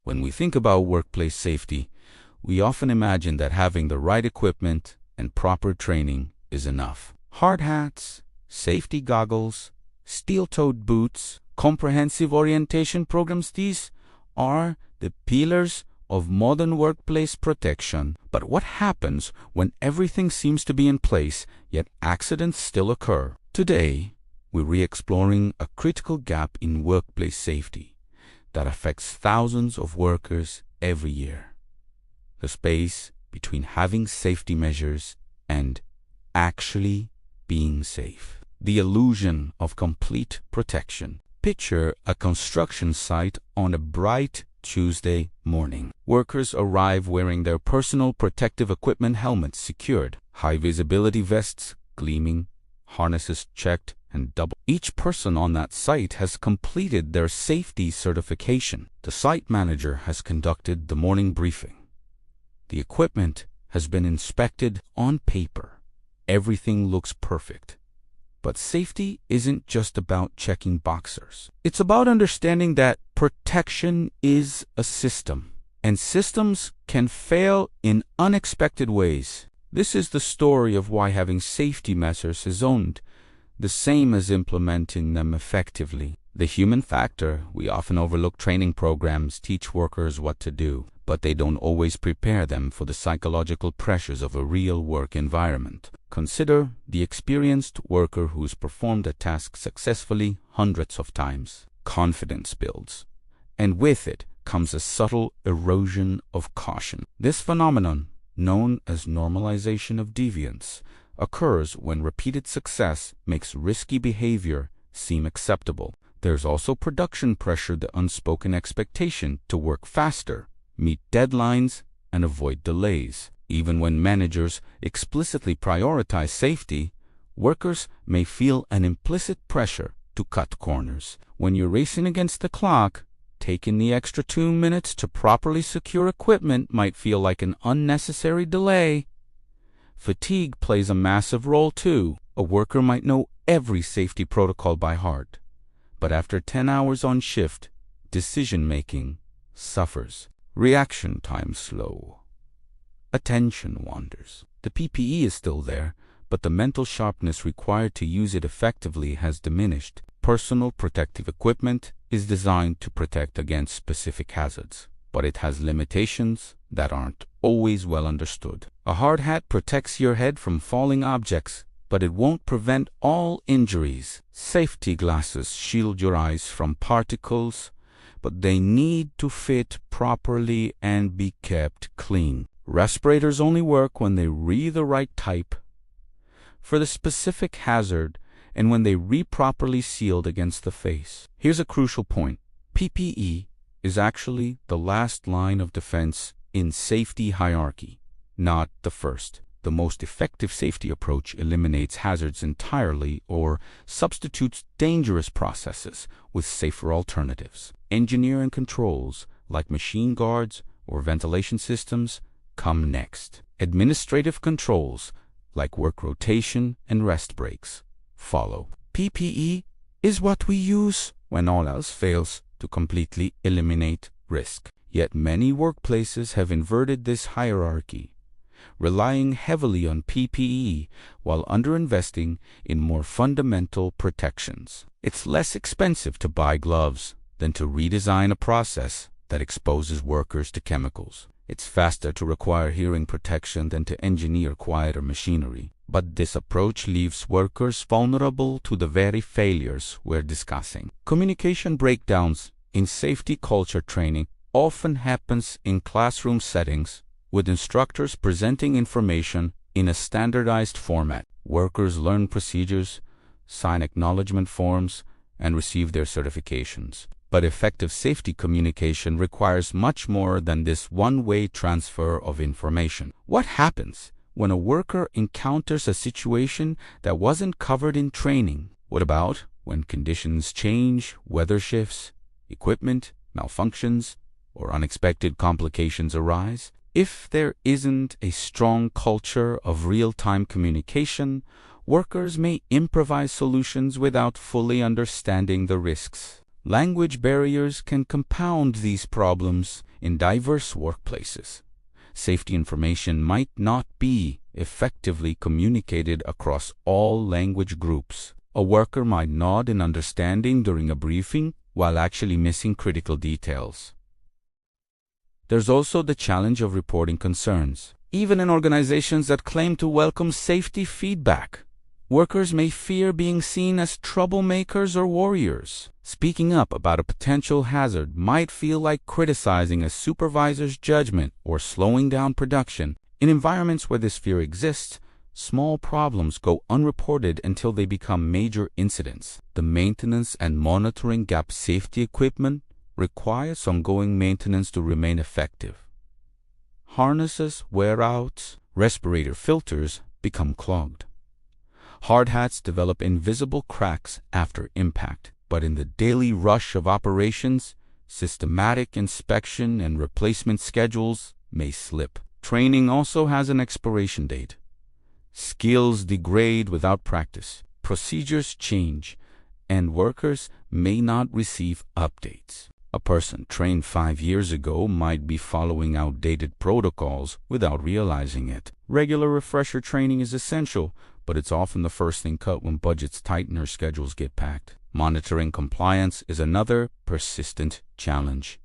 When we think about workplace safety, we often imagine that having the right equipment and proper training is enough. Hard hats, safety goggles, steel-toed boots, comprehensive orientation programs, these are the pillars of modern workplace protection. But what happens when everything seems to be in place, yet accidents still occur? Today, we're re-exploring a critical gap in workplace safety that affects thousands of workers every year. The space between having safety measures and actually being safe. The illusion of complete protection. Picture a construction site on a bright Tuesday morning. Workers arrive wearing their personal protective equipment, helmets secured, high-visibility vests gleaming, harnesses checked, and double. Each person on that site has completed their safety certification. The site manager has conducted the morning briefing. The equipment has been inspected on paper. Everything looks perfect. But safety isn't just about checking boxes. It's about understanding that protection is a system, and systems can fail in unexpected ways. This is the story of why having safety measures isn't the same as implementing them effectively. The human factor. We often overlook. Training programs teach workers what to do, but they don't always prepare them for the psychological pressures of a real work environment. Consider the experienced worker who's performed a task successfully hundreds of times. Confidence builds, and with it comes a subtle erosion of caution. This phenomenon, known as normalization of deviance, occurs when repeated success makes risky behavior seem acceptable. There's also production pressure, the unspoken expectation to work faster, meet deadlines, and avoid delays. Even when managers explicitly prioritize safety, workers may feel an implicit pressure to cut corners. When you're racing against the clock, taking the extra 2 minutes to properly secure equipment might feel like an unnecessary delay. Fatigue plays a massive role too. A worker might know every safety protocol by heart, but after 10 hours on shift, decision-making suffers. Reaction time slow. Attention wanders. The PPE is still there, but the mental sharpness required to use it effectively has diminished. Personal protective equipment is designed to protect against specific hazards, but it has limitations that aren't always well understood. A hard hat protects your head from falling objects, but it won't prevent all injuries. Safety glasses shield your eyes from particles, but they need to fit properly and be kept clean. Respirators only work when they read the right type for the specific hazard and when they properly sealed against the face. Here's a crucial point. PPE is actually the last line of defense in safety hierarchy, not the first. The most effective safety approach eliminates hazards entirely or substitutes dangerous processes with safer alternatives. Engineering controls, like machine guards or ventilation systems, come next. Administrative controls, like work rotation and rest breaks, follow. PPE is what we use when all else fails to completely eliminate risk. Yet many workplaces have inverted this hierarchy, relying heavily on PPE while underinvesting in more fundamental protections. It's less expensive to buy gloves than to redesign a process that exposes workers to chemicals. It's faster to require hearing protection than to engineer quieter machinery. But this approach leaves workers vulnerable to the very failures we're discussing. Communication breakdowns in safety culture training often happens in classroom settings, with instructors presenting information in a standardized format. Workers learn procedures, sign acknowledgement forms, and receive their certifications. But effective safety communication requires much more than this one-way transfer of information. What happens when a worker encounters a situation that wasn't covered in training? What about when conditions change, weather shifts, equipment malfunctions, or unexpected complications arise? If there isn't a strong culture of real-time communication, workers may improvise solutions without fully understanding the risks. Language barriers can compound these problems. In diverse workplaces, safety information might not be effectively communicated across all language groups. A worker might nod in understanding during a briefing while actually missing critical details. There's also the challenge of reporting concerns. Even in organizations that claim to welcome safety feedback, workers may fear being seen as troublemakers or warriors. Speaking up about a potential hazard might feel like criticizing a supervisor's judgment or slowing down production. In environments where this fear exists, small problems go unreported until they become major incidents. The maintenance and monitoring gap safety equipment requires ongoing maintenance to remain effective. Harnesses wear out, respirator filters become clogged. Hard hats develop invisible cracks after impact, but in the daily rush of operations, systematic inspection and replacement schedules may slip. Training also has an expiration date. Skills degrade without practice, procedures change, and workers may not receive updates. A person trained 5 years ago might be following outdated protocols without realizing it. Regular refresher training is essential, but it's often the first thing cut when budgets tighten or schedules get packed. Monitoring compliance is another persistent challenge.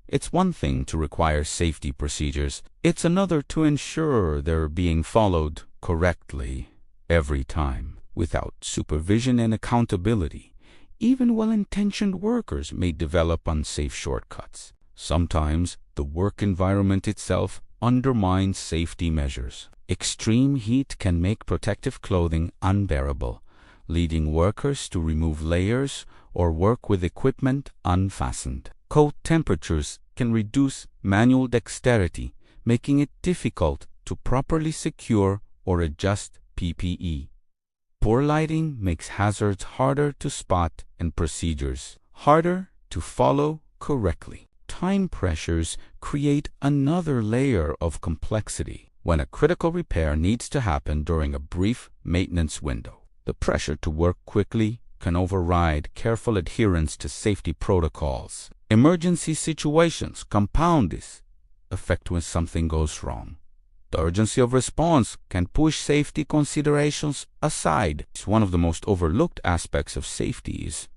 It's one thing to require safety procedures. It's another to ensure they're being followed correctly every time. Without supervision and accountability, even well-intentioned workers may develop unsafe shortcuts. Sometimes the work environment itself undermines safety measures. Extreme heat can make protective clothing unbearable, leading workers to remove layers or work with equipment unfastened. Cold temperatures can reduce manual dexterity, making it difficult to properly secure or adjust PPE. Poor lighting makes hazards harder to spot and procedures harder to follow correctly. Time pressures create another layer of complexity. When a critical repair needs to happen during a brief maintenance window, the pressure to work quickly can override careful adherence to safety protocols. Emergency situations compound this effect when something goes wrong. The urgency of response can push safety considerations aside. It's one of the most overlooked aspects of safety is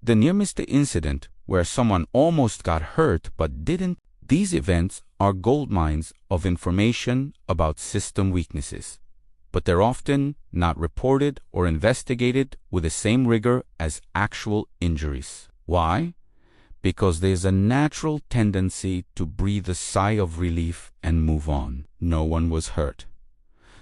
the near-miss incident where someone almost got hurt but didn't. These events are goldmines of information about system weaknesses, but they're often not reported or investigated with the same rigor as actual injuries. Why? Because there's a natural tendency to breathe a sigh of relief and move on. No one was hurt,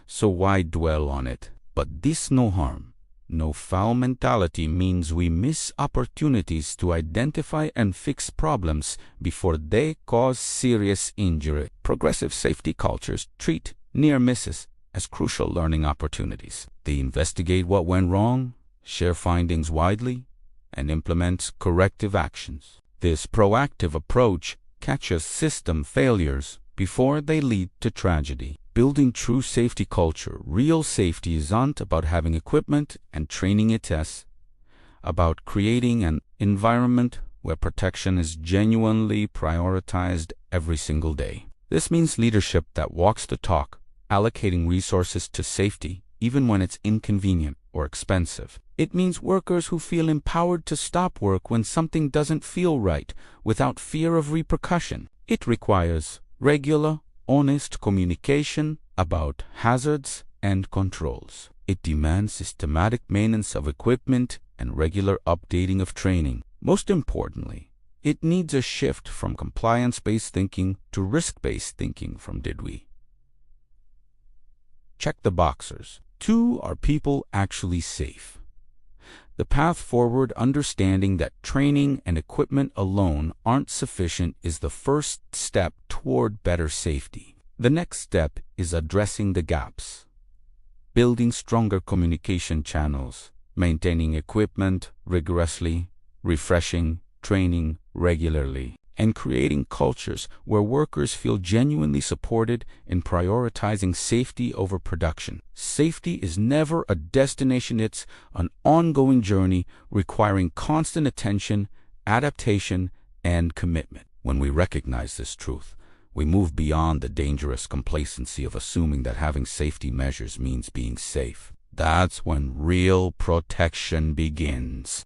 so why dwell on it? But this no harm, no foul mentality means we miss opportunities to identify and fix problems before they cause serious injury. Progressive safety cultures treat near misses as crucial learning opportunities. They investigate what went wrong, share findings widely, and implement corrective actions. This proactive approach catches system failures before they lead to tragedy. Building true safety culture. Real safety isn't about having equipment and training it as about creating an environment where protection is genuinely prioritized every single day. This means leadership that walks the talk, allocating resources to safety even when it's inconvenient or expensive. It means workers who feel empowered to stop work when something doesn't feel right without fear of repercussion. It requires regular, honest communication about hazards and controls. It demands systematic maintenance of equipment and regular updating of training. Most importantly, it needs a shift from compliance-based thinking to risk-based thinking from did we. Check the boxers. 2, are people actually safe? The path forward, understanding that training and equipment alone aren't sufficient, is the first step toward better safety. The next step is addressing the gaps, building stronger communication channels, maintaining equipment rigorously, refreshing training regularly, and creating cultures where workers feel genuinely supported in prioritizing safety over production. Safety is never a destination, it's an ongoing journey requiring constant attention, adaptation, and commitment. When we recognize this truth, we move beyond the dangerous complacency of assuming that having safety measures means being safe. That's when real protection begins.